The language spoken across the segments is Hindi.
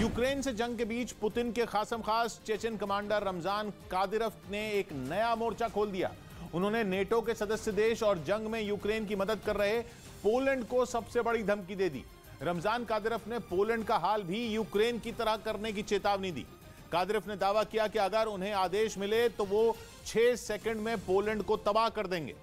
यूक्रेन से जंग के बीच पुतिन के खासम खास चेचन कमांडर रमजान कादिरोव ने एक नया मोर्चा खोल दिया। उन्होंने नेटो के सदस्य देश और जंग में यूक्रेन की मदद कर रहे पोलैंड को सबसे बड़ी धमकी दे दी। रमजान कादिरोव ने पोलैंड का हाल भी यूक्रेन की तरह करने की चेतावनी दी। कादिरोव ने दावा किया कि अगर उन्हें आदेश मिले तो वो 6 सेकंड में पोलैंड को तबाह कर देंगे।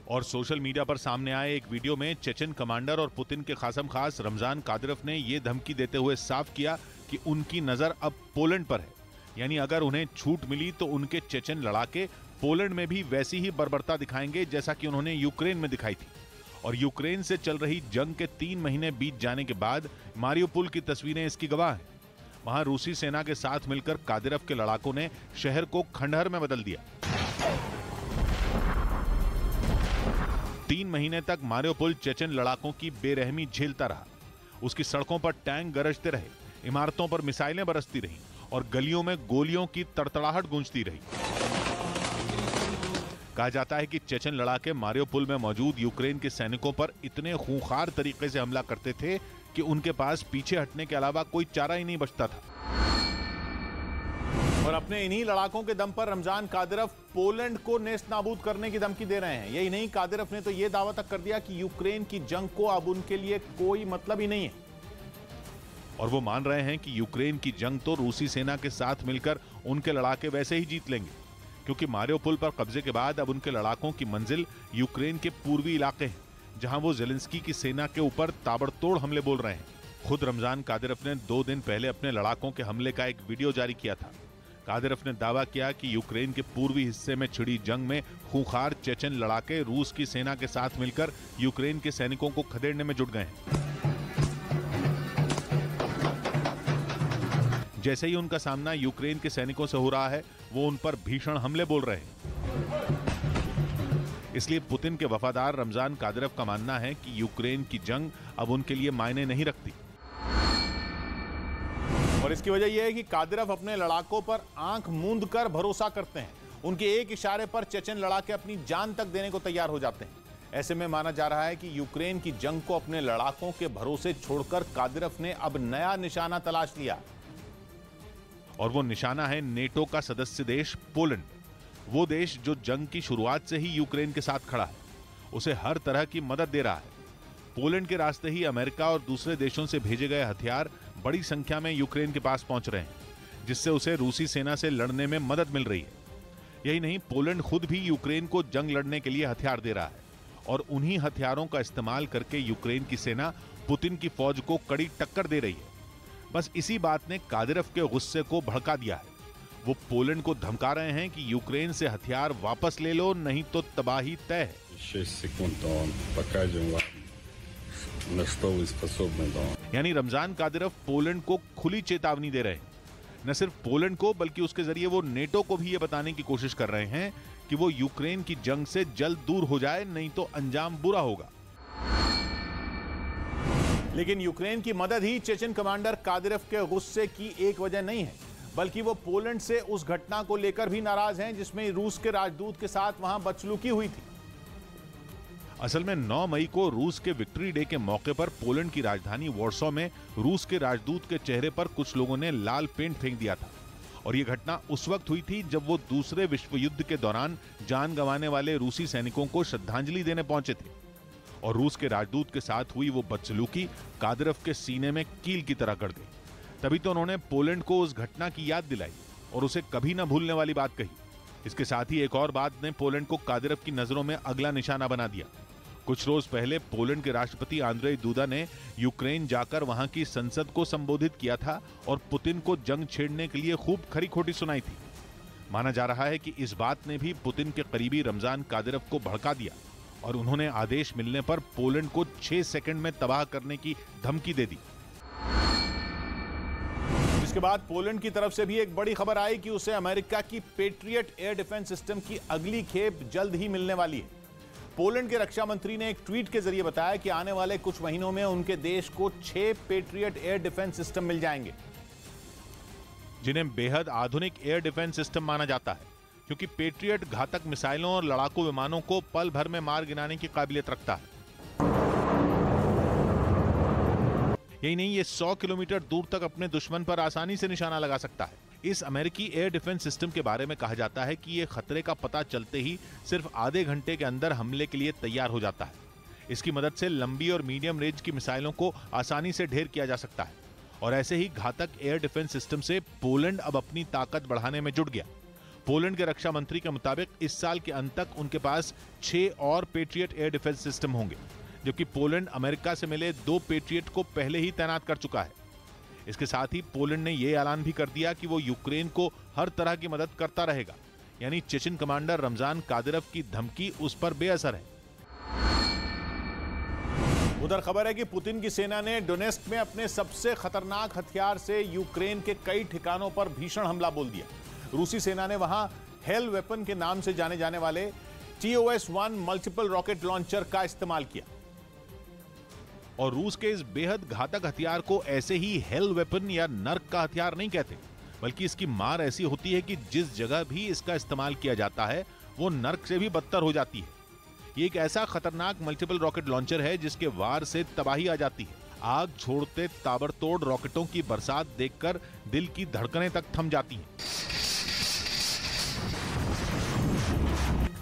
और सोशल मीडिया पर सामने आए एक वीडियो में चेचन कमांडर और पुतिन के खासम खास रमजान कादिरोव ने यह धमकी देते हुए साफ किया कि उनकी नजर अब पोलैंड पर है, यानी अगर उन्हें छूट मिली तो उनके चेचन लड़ाके पोलैंड में भी वैसी ही बर्बरता दिखाएंगे जैसा कि उन्होंने यूक्रेन में दिखाई थी। और यूक्रेन से चल रही जंग के 3 महीने बीत जाने के बाद मारियोपोल की तस्वीरें इसकी गवाह हैं। वहां रूसी सेना के साथ मिलकर कादिरोव के लड़ाकों ने शहर को खंडहर में बदल दिया। 3 महीने तक मारियोपोल चेचन लड़ाकों की बेरहमी झेलता रहा। उसकी सड़कों पर टैंक गरजते रहे, इमारतों पर मिसाइलें बरसती रहीं और गलियों में गोलियों की तड़तड़ाहट गूंजती रही। कहा जाता है कि चेचन लड़ाके मारियोपोल में मौजूद यूक्रेन के सैनिकों पर इतने खूंखार तरीके से हमला करते थे कि उनके पास पीछे हटने के अलावा कोई चारा ही नहीं बचता था। और अपने इन्हीं लड़ाकों के दम पर रमजान कादिरोव पोलैंड को नेस्त नाबूद करने की धमकी दे रहे हैं। यही नहीं, कादिरोव ने तो यह दावा तक कर दिया कि यूक्रेन की जंग को अब उनके लिए कोई मतलब ही नहीं है। और वो मान रहे हैं कि यूक्रेन की जंग तो रूसी सेना के साथ मिलकर उनके लड़ाके वैसे ही जीत लेंगे, क्योंकि मारियोपोल पर कब्जे के बाद अब उनके लड़ाकों की मंजिल यूक्रेन के पूर्वी इलाके हैं, जहां वो ज़ेलेंस्की की सेना के ऊपर ताबड़तोड़ हमले बोल रहे हैं। खुद रमजान कादिरोव ने 2 दिन पहले अपने लड़ाकों के हमले का एक वीडियो जारी किया था। कादिरोव ने दावा किया कि यूक्रेन के पूर्वी हिस्से में छिड़ी जंग में खूंखार चेचन लड़ाके रूस की सेना के साथ मिलकर यूक्रेन के सैनिकों को खदेड़ने में जुट गए हैं। जैसे ही उनका सामना यूक्रेन के सैनिकों से हो रहा है, वो उन पर भीषण हमले बोल रहे हैं। इसलिए पुतिन के वफादार रमजान कादिरोव का मानना है कि यूक्रेन की जंग अब उनके लिए मायने नहीं रखती। और इसकी वजह यह है कि कादिरोव अपने लड़ाकों पर आंख मूंद कर भरोसा करते हैं। उनके एक इशारे पर चेचन लड़ाके अपनी जान तक देने को तैयार हो जाते हैं। ऐसे में माना जा रहा है कि यूक्रेन की जंग को अपने लड़ाकों के भरोसे छोड़कर कादिरोव ने अब नया निशाना तलाश लिया। और वो निशाना है नेटो का सदस्य देश पोलैंड। वो देश जो जंग की शुरुआत से ही यूक्रेन के साथ खड़ा है, उसे हर तरह की मदद दे रहा है। पोलैंड के रास्ते ही अमेरिका और दूसरे देशों से भेजे गए हथियार बड़ी संख्या में यूक्रेन के पास पहुंच रहे हैं, जिससे उसे रूसी सेना से लड़ने में मदद मिल रही है। यही नहीं, पोलैंड खुद भी यूक्रेन को जंग लड़ने के लिए हथियार दे रहा है और उन्हीं हथियारों का इस्तेमाल करके यूक्रेन की सेना पुतिन की फौज को कड़ी टक्कर दे रही है। बस इसी बात ने कादिरोव के गुस्से को भड़का दिया है। वो पोलैंड को धमका रहे हैं कि यूक्रेन से हथियार वापस ले लो, नहीं तो तबाही तय है। 6 секунд, он покажем вам, на что вы способны. यानी रमजान कादिरोव पोलैंड को खुली चेतावनी दे रहे हैं। न सिर्फ पोलैंड को, बल्कि उसके जरिए वो नेटो को भी ये बताने की कोशिश कर रहे हैं कि वो यूक्रेन की जंग से जल्द दूर हो जाए, नहीं तो अंजाम बुरा होगा। लेकिन यूक्रेन की मदद ही चेचन कमांडर कादिरोव के गुस्से की एक वजह नहीं है, बल्कि वो पोलैंड से उस घटना को लेकर भी नाराज हैं जिसमें रूस के राजदूत के साथ वहां बदसलूकी हुई थी। असल में 9 मई को रूस के विक्ट्री डे के मौके पर पोलैंड की राजधानी वॉर्सो में रूस के राजदूत के चेहरे पर कुछ लोगों ने लाल पेंट फेंक दिया था। और यह घटना उस वक्त हुई थी जब वो दूसरे विश्व युद्ध के दौरान जान गंवाने वाले रूसी सैनिकों को श्रद्धांजलि देने पहुंचे थे। और रूस के राजदूत के साथ हुई वो बदसलूकी कादिरोव के सीने में कील की तरह गड़ गई। तभी तो उन्होंने पोलैंड को उस घटना की याद दिलाई और उसे कभी न भूलने वाली बात कही। इसके साथ ही एक और बात ने पोलैंड को कादिरोव की नजरों में अगला निशाना बना दिया। कुछ रोज पहले पोलैंड के राष्ट्रपति आंद्रेय दूदा ने यूक्रेन जाकर वहां की संसद को संबोधित किया था और पुतिन को जंग छेड़ने के लिए खूब खरी खोटी सुनाई थी। माना जा रहा है कि इस बात ने भी पुतिन के करीबी रमजान कादिरोव को भड़का दिया और उन्होंने आदेश मिलने पर पोलैंड को 6 सेकंड में तबाह करने की धमकी दे दी। इसके बाद पोलैंड की तरफ से भी एक बड़ी खबर आई कि उसे अमेरिका की पेट्रियट एयर डिफेंस सिस्टम की अगली खेप जल्द ही मिलने वाली है। पोलैंड के रक्षा मंत्री ने एक ट्वीट के जरिए बताया कि आने वाले कुछ महीनों में उनके देश को 6 पेट्रियट एयर डिफेंस सिस्टम मिल जाएंगे, जिन्हें बेहद आधुनिक एयर डिफेंस सिस्टम माना जाता है, क्योंकि पेट्रियट घातक मिसाइलों और लड़ाकू विमानों को पल भर में मार गिराने की काबिलियत रखता है। यही नहीं, ये 100 किलोमीटर दूर तक अपने दुश्मन पर आसानी से निशाना लगा सकता है। इस अमेरिकी एयर डिफेंस सिस्टम के बारे में कहा जाता है कि ये खतरे का पता चलते ही सिर्फ आधे घंटे के अंदर हमले के लिए तैयार हो जाता है। इसकी मदद से लंबी और मीडियम रेंज की मिसाइलों को आसानी से ढेर किया जा सकता है। और ऐसे ही घातक एयर डिफेंस सिस्टम से पोलैंड अब अपनी ताकत बढ़ाने में जुट गया। पोलैंड के रक्षा मंत्री के मुताबिक इस साल के अंत तक उनके पास 6 और पेट्रियट एयर डिफेंस सिस्टम होंगे, जबकि पोलैंड अमेरिका से मिले 2 पेट्रियट को पहले ही तैनात कर चुका है। इसके साथ ही पोलैंड ने यह ऐलान भी कर दिया कि वो यूक्रेन को हर तरह की मदद करता रहेगा, यानी चेचन कमांडर रमजान कादिरोव की धमकी उस पर बेअसर है। उधर खबर है कि पुतिन की सेना ने डोनेस्क में अपने सबसे खतरनाक हथियार से यूक्रेन के कई ठिकानों पर भीषण हमला बोल दिया। रूसी सेना ने वहां हेल वेपन के नाम से जाने जाने वाले TOS-1 मल्टीपल रॉकेट लॉन्चर का इस्तेमाल किया। और रूस के इस बेहद घातक हथियार को ऐसे ही हेल वेपन या नर्क का हथियार नहीं कहते, बल्कि इसकी मार ऐसी होती है कि जिस जगह भी इसका इस्तेमाल किया जाता है वो नर्क से भी बदतर हो जाती है। ये एक ऐसा खतरनाक मल्टीपल रॉकेट लॉन्चर है जिसके वार से तबाही आ जाती है। आग छोड़ते ताबड़तोड़ रॉकेटों की बरसात देखकर दिल की धड़कनें तक थम जाती हैं।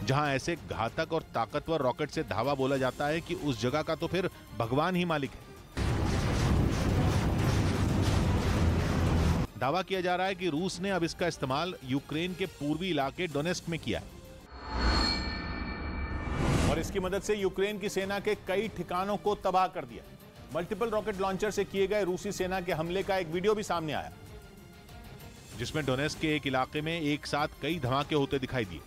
जहां ऐसे घातक और ताकतवर रॉकेट से धावा बोला जाता है कि उस जगह का तो फिर भगवान ही मालिक है। दावा किया जा रहा है कि रूस ने अब इसका इस्तेमाल यूक्रेन के पूर्वी इलाके डोनेस्क में किया है और इसकी मदद से यूक्रेन की सेना के कई ठिकानों को तबाह कर दिया। मल्टीपल रॉकेट लॉन्चर से किए गए रूसी सेना के हमले का एक वीडियो भी सामने आया, जिसमें डोनेस्क के एक इलाके में एक साथ कई धमाके होते दिखाई दिए।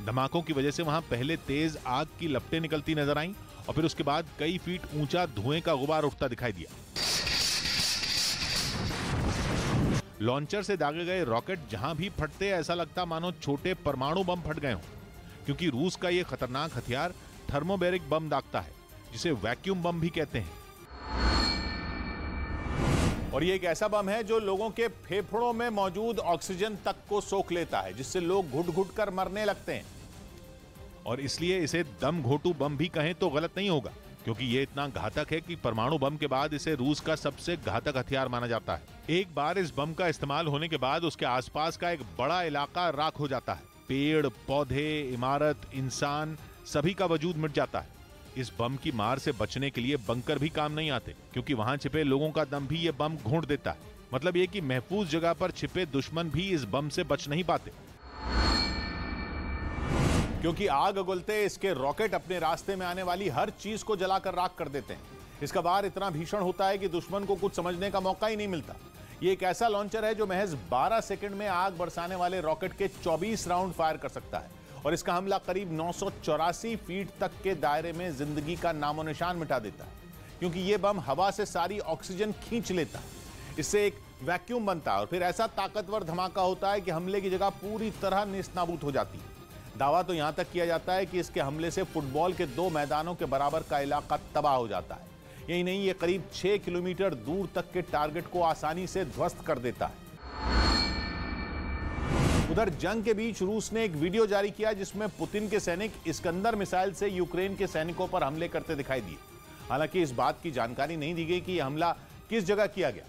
धमाकों की वजह से वहां पहले तेज आग की लपटें निकलती नजर आईं और फिर उसके बाद कई फीट ऊंचा धुएं का गुबार उठता दिखाई दिया। लॉन्चर से दागे गए रॉकेट जहां भी फटते ऐसा लगता मानो छोटे परमाणु बम फट गए हों, क्योंकि रूस का यह खतरनाक हथियार थर्मोबैरिक बम दागता है, जिसे वैक्यूम बम भी कहते हैं। और ये एक ऐसा बम है जो लोगों के फेफड़ों में मौजूद ऑक्सीजन तक को सोख लेता है, जिससे लोग घुट-घुट कर मरने लगते हैं। और इसलिए इसे दम घोटू बम भी कहें तो गलत नहीं होगा, क्योंकि ये इतना घातक है कि परमाणु बम के बाद इसे रूस का सबसे घातक हथियार माना जाता है। एक बार इस बम का इस्तेमाल होने के बाद उसके आसपास का एक बड़ा इलाका राख हो जाता है। पेड़, पौधे, इमारत, इंसान सभी का वजूद मिट जाता है। इस बम की मार से बचने के लिए बंकर भी काम नहीं आते, क्योंकि वहां छिपे लोगों का दम भी ये बम घोंट देता है। मतलब ये कि महफूज जगह पर छिपे दुश्मन भी इस बम से बच नहीं पाते, क्योंकि आग उगलते इसके रॉकेट अपने रास्ते में आने वाली हर चीज को जलाकर राख कर देते हैं। इसका वार इतना भीषण होता है कि दुश्मन को कुछ समझने का मौका ही नहीं मिलता। ये एक ऐसा लॉन्चर है जो महज 12 सेकंड में आग बरसाने वाले रॉकेट के 24 राउंड फायर कर सकता है और इसका हमला करीब 984 फीट तक के दायरे में जिंदगी का नामो निशान मिटा देता है, क्योंकि ये बम हवा से सारी ऑक्सीजन खींच लेता है। इससे एक वैक्यूम बनता है और फिर ऐसा ताकतवर धमाका होता है कि हमले की जगह पूरी तरह नेस्तनाबूद हो जाती है। दावा तो यहां तक किया जाता है कि इसके हमले से फुटबॉल के 2 मैदानों के बराबर का इलाका तबाह हो जाता है। यही नहीं, ये करीब 6 किलोमीटर दूर तक के टारगेट को आसानी से ध्वस्त कर देता है। उधर जंग के बीच रूस ने एक वीडियो जारी किया जिसमें पुतिन के सैनिक इस्कंदर मिसाइल से यूक्रेन के सैनिकों पर हमले करते दिखाई दिए। हालांकि इस बात की जानकारी नहीं दी गई कि यह हमला किस जगह किया गया,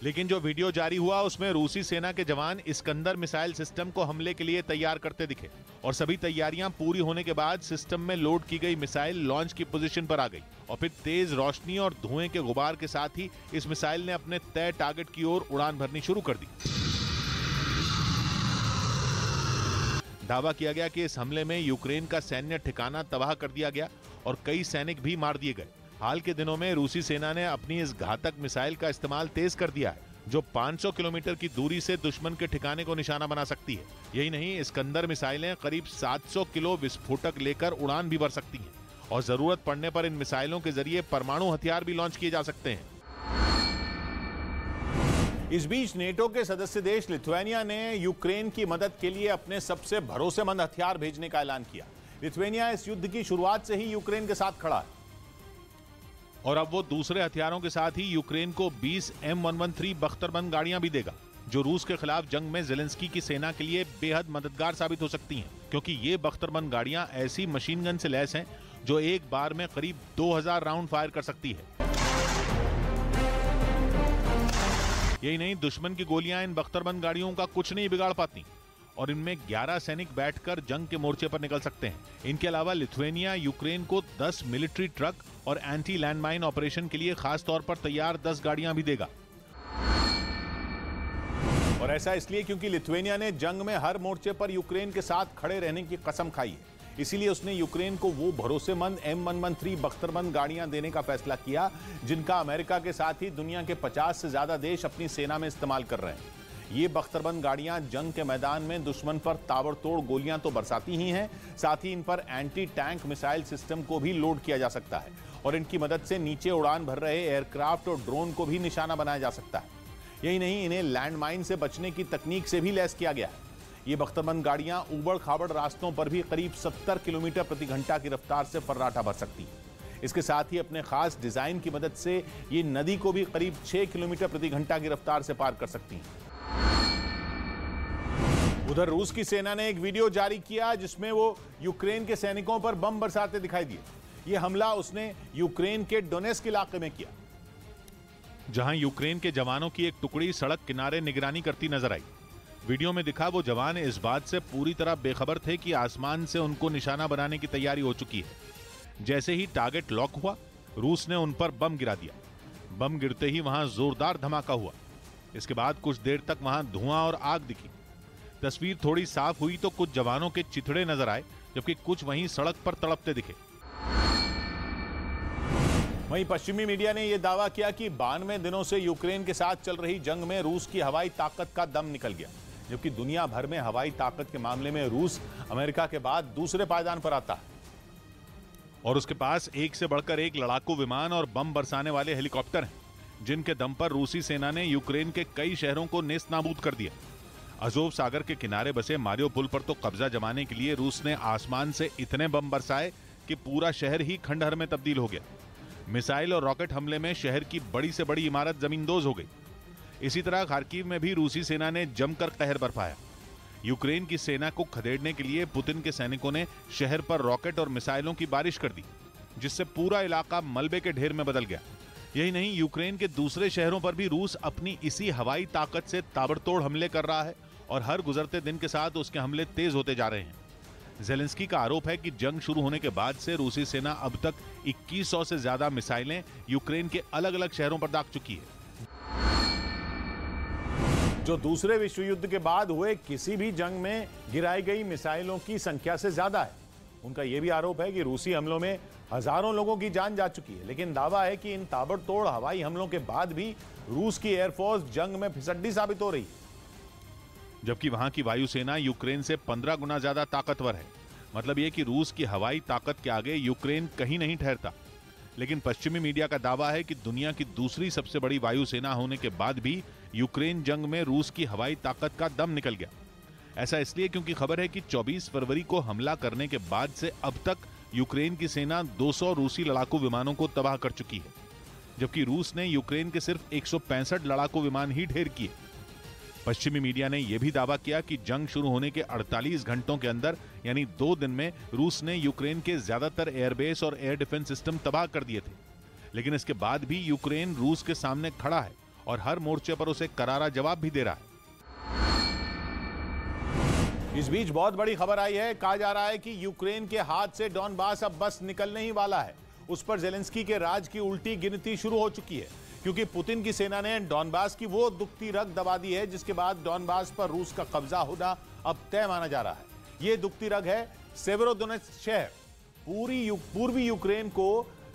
लेकिन जो वीडियो जारी हुआ उसमें रूसी सेना के जवान इस्कंदर मिसाइल सिस्टम को हमले के लिए तैयार करते दिखे और सभी तैयारियां पूरी होने के बाद सिस्टम में लोड की गई मिसाइल लॉन्च की पोजीशन पर आ गई और फिर तेज रोशनी और धुएं के गुबार के साथ ही इस मिसाइल ने अपने तय टारगेट की ओर उड़ान भरनी शुरू कर दी। दावा किया गया कि इस हमले में यूक्रेन का सैन्य ठिकाना तबाह कर दिया गया और कई सैनिक भी मार दिए गए। हाल के दिनों में रूसी सेना ने अपनी इस घातक मिसाइल का इस्तेमाल तेज कर दिया है, जो 500 किलोमीटर की दूरी से दुश्मन के ठिकाने को निशाना बना सकती है। यही नहीं, इस्कंदर मिसाइलें करीब 700 किलो विस्फोटक लेकर उड़ान भी भर सकती हैं और जरूरत पड़ने पर इन मिसाइलों के जरिए परमाणु हथियार भी लॉन्च किए जा सकते हैं। इस बीच नेटो के सदस्य देश लिथुआनिया ने यूक्रेन की मदद के लिए अपने सबसे भरोसेमंद हथियार भेजने का ऐलान किया। लिथुआनिया इस युद्ध की शुरुआत से ही यूक्रेन के साथ खड़ा है और अब वो दूसरे हथियारों के साथ ही यूक्रेन को 20 M113 बख्तरबंद गाड़ियां भी देगा, जो रूस के खिलाफ जंग में ज़ेलेंस्की की सेना के लिए बेहद मददगार साबित हो सकती हैं, क्योंकि ये बख्तरबंद गाड़ियां ऐसी मशीन गन से लैस हैं जो एक बार में करीब 2000 राउंड फायर कर सकती है। यही नहीं, दुश्मन की गोलियां इन बख्तरबंद गाड़ियों का कुछ नहीं बिगाड़ पाती और इनमें 11 सैनिक बैठकर जंग के मोर्चे पर निकल सकते हैं। इनके अलावा लिथुआनिया यूक्रेन को 10 मिलिट्री ट्रक और एंटी लैंडमाइन ऑपरेशन के लिए खास तौर पर तैयार 10 गाड़ियां भी देगा। और ऐसा इसलिए क्योंकि लिथुआनिया ने जंग में हर मोर्चे पर यूक्रेन के साथ खड़े रहने की कसम खाई है। इसीलिए उसने यूक्रेन को वो भरोसेमंद M113 बख्तरबंद गाड़ियां देने का फैसला किया जिनका अमेरिका के साथ ही दुनिया के 50 से ज्यादा देश अपनी सेना में इस्तेमाल कर रहे हैं। ये बख्तरबंद गाड़ियां जंग के मैदान में दुश्मन पर ताबड़तोड़ गोलियां तो बरसाती ही हैं, साथ ही इन पर एंटी टैंक मिसाइल सिस्टम को भी लोड किया जा सकता है और इनकी मदद से नीचे उड़ान भर रहे एयरक्राफ्ट और ड्रोन को भी निशाना बनाया जा सकता है। यही नहीं, इन्हें लैंडमाइन से बचने की तकनीक से भी लैस किया गया है। ये बख्तरबंद गाड़ियां उबड़ खाबड़ रास्तों पर भी करीब 70 किलोमीटर प्रति घंटा की रफ्तार से फर्राटा भर सकती है। इसके साथ ही अपने खास डिजाइन की मदद से ये नदी को भी करीब 6 किलोमीटर प्रति घंटा की रफ्तार से पार कर सकती हैं। उधर रूस की सेना ने एक वीडियो जारी किया जिसमें वो यूक्रेन के सैनिकों पर बम बरसाते दिखाई दिए। ये हमला उसने यूक्रेन के डोनेस्क इलाके में किया, जहां यूक्रेन के जवानों की एक टुकड़ी सड़क किनारे निगरानी करती नजर आई। वीडियो में दिखा वो जवान इस बात से पूरी तरह बेखबर थे कि आसमान से उनको निशाना बनाने की तैयारी हो चुकी है। जैसे ही टारगेट लॉक हुआ, रूस ने उन पर बम गिरा दिया। बम गिरते ही वहां जोरदार धमाका हुआ। इसके बाद कुछ देर तक वहां धुआं और आग दिखी। तस्वीर थोड़ी साफ हुई तो कुछ जवानों के चिथड़े नजर आए, जबकि कुछ वहीं सड़क पर तड़पते दिखे। वहीं पश्चिमी मीडिया ने यह दावा किया कि 92 दिनों से यूक्रेन के साथ चल रही जंग में रूस की हवाई ताकत का दम निकल गया, जबकि दुनिया भर में हवाई ताकत के मामले में रूस अमेरिका के बाद दूसरे पायदान पर आता है और उसके पास एक से बढ़कर एक लड़ाकू विमान और बम बरसाने वाले हेलीकॉप्टर हैं, जिनके दम पर रूसी सेना ने यूक्रेन के कई शहरों को नेस्त नाबूद कर दिया। अजोव सागर के किनारे बसे मारियोपोल पर तो कब्जा जमाने के लिए रूस ने आसमान से इतने बम बरसाए कि पूरा शहर ही खंडहर में तब्दील हो गया। मिसाइल और रॉकेट हमले में शहर की बड़ी से बड़ी इमारत जमींदोज हो गई। इसी तरह खार्किव में भी रूसी सेना ने जमकर कहर बरपाया। यूक्रेन की सेना को खदेड़ने के लिए पुतिन के सैनिकों ने शहर पर रॉकेट और मिसाइलों की बारिश कर दी, जिससे पूरा इलाका मलबे के ढेर में बदल गया। यही नहीं, यूक्रेन के दूसरे शहरों पर भी रूस अपनी इसी हवाई ताकत से ताबड़तोड़ हमले कर रहा है और हर गुजरते दिन के साथ उसके हमले तेज होते जा रहे हैं। ज़ेलेंस्की का आरोप है कि जंग शुरू होने के बाद से रूसी सेना अब तक 2100 से ज्यादा मिसाइलें यूक्रेन के अलग अलग शहरों पर दाग चुकी है। जो दूसरे विश्व युद्ध के बाद हुए किसी भी जंग में गिराई गई मिसाइलों की संख्या से ज्यादा है। उनका यह भी आरोप है कि रूसी हमलों में हजारों लोगों की जान जा चुकी है, लेकिन दावा है कि इन ताबड़तोड़ हवाई हमलों के बाद भी रूस की एयरफोर्स जंग में फिसड्डी साबित हो रही है, जबकि वहां की वायुसेना यूक्रेन से 15 गुना ज्यादा ताकतवर है। मतलब यह कि रूस की हवाई ताकत के आगे यूक्रेन कहीं नहीं ठहरता। लेकिन पश्चिमी मीडिया का दावा है कि दुनिया की दूसरी सबसे बड़ी वायुसेना होने के बाद भी यूक्रेन जंग में रूस की हवाई ताकत का दम निकल गया। ऐसा इसलिए क्योंकि खबर है कि 24 फरवरी को हमला करने के बाद से अब तक यूक्रेन की सेना 200 रूसी लड़ाकू विमानों को तबाह कर चुकी है, जबकि रूस ने यूक्रेन के सिर्फ 165 लड़ाकू विमान ही ढेर किए। पश्चिमी मीडिया ने यह भी दावा किया कि जंग शुरू होने के 48 घंटों के अंदर यानी 2 दिन में रूस ने यूक्रेन के ज्यादातर एयरबेस और एयर डिफेंस सिस्टम तबाह कर दिए थे। लेकिन इसके बाद भी यूक्रेन रूस के सामने खड़ा है और हर मोर्चे पर उसे करारा जवाब भी दे रहा है। इस बीच बहुत बड़ी खबर आई है। कहा जा रहा है कि यूक्रेन के हाथ से डॉनबास अब बस निकलने ही वाला है। उस पर ज़ेलेंस्की के राज की उल्टी गिनती शुरू हो चुकी है, क्योंकि पुतिन की सेना ने डॉनबास की वो दुखती रग दबा दी है जिसके बाद डॉनबास पर रूस का कब्जा होना अब तय माना जा रहा है। ये दुखती रग है सेवेरोडोनेत्स्क शहर। पूर्वी यूक्रेन को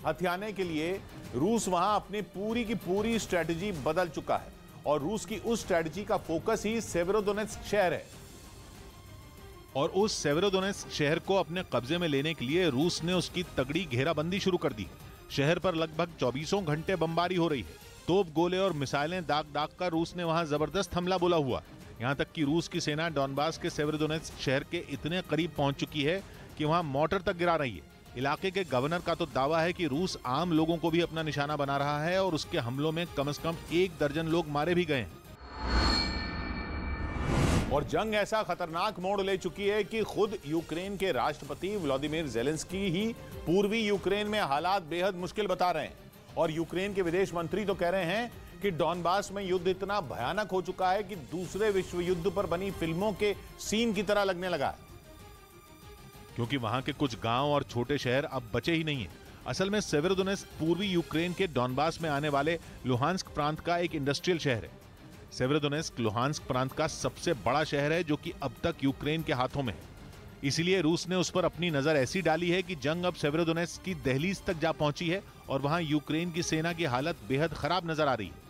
हथियाने के लिए रूस वहां अपनी पूरी की पूरी स्ट्रेटजी बदल चुका है और रूस की उस स्ट्रेटजी का फोकस ही सेवेरोडोनेत्स्क शहर है। और उस सेवेरोडोनेत्स्क शहर को अपने कब्जे में लेने के लिए रूस ने उसकी तगड़ी घेराबंदी शुरू कर दी। शहर पर लगभग 24 घंटे बमबारी हो रही है। तोप, गोले और मिसाइलें दाग दाग कर रूस ने वहां जबरदस्त हमला बोला हुआ। यहां तक कि रूस की सेना डॉनबास के सेवेरोडोनेत्स्क शहर के इतने करीब पहुंच चुकी है कि वहां मोर्टार तक गिरा रही है। इलाके के गवर्नर का तो दावा है कि रूस आम लोगों को भी अपना निशाना बना रहा है और उसके हमलों में कम से कम 1 दर्जन लोग मारे भी गए हैं। और जंग ऐसा खतरनाक मोड़ ले चुकी है कि खुद यूक्रेन के राष्ट्रपति व्लादिमीर ज़ेलेंस्की ही पूर्वी यूक्रेन में हालात बेहद मुश्किल बता रहे हैं। और यूक्रेन के विदेश मंत्री तो कह रहे हैं कि डॉनबास में युद्ध इतना भयानक हो चुका है कि दूसरे विश्व युद्ध पर बनी फिल्मों के सीन की तरह लगने लगा है, क्योंकि वहां के कुछ गांव और छोटे शहर अब बचे ही नहीं हैं। असल में सेवेरोडोनेस्क पूर्वी यूक्रेन के डॉनबास में आने वाले लुहांस्क प्रांत का एक इंडस्ट्रियल शहर है। सेवेरोडोनेस्क लुहांस्क प्रांत का सबसे बड़ा शहर है जो कि अब तक यूक्रेन के हाथों में है। इसीलिए रूस ने उस पर अपनी नजर ऐसी डाली है कि जंग अब सेवेरोडोनेस्क की दहलीज तक जा पहुंची है और वहां यूक्रेन की सेना की हालत बेहद खराब नजर आ रही है।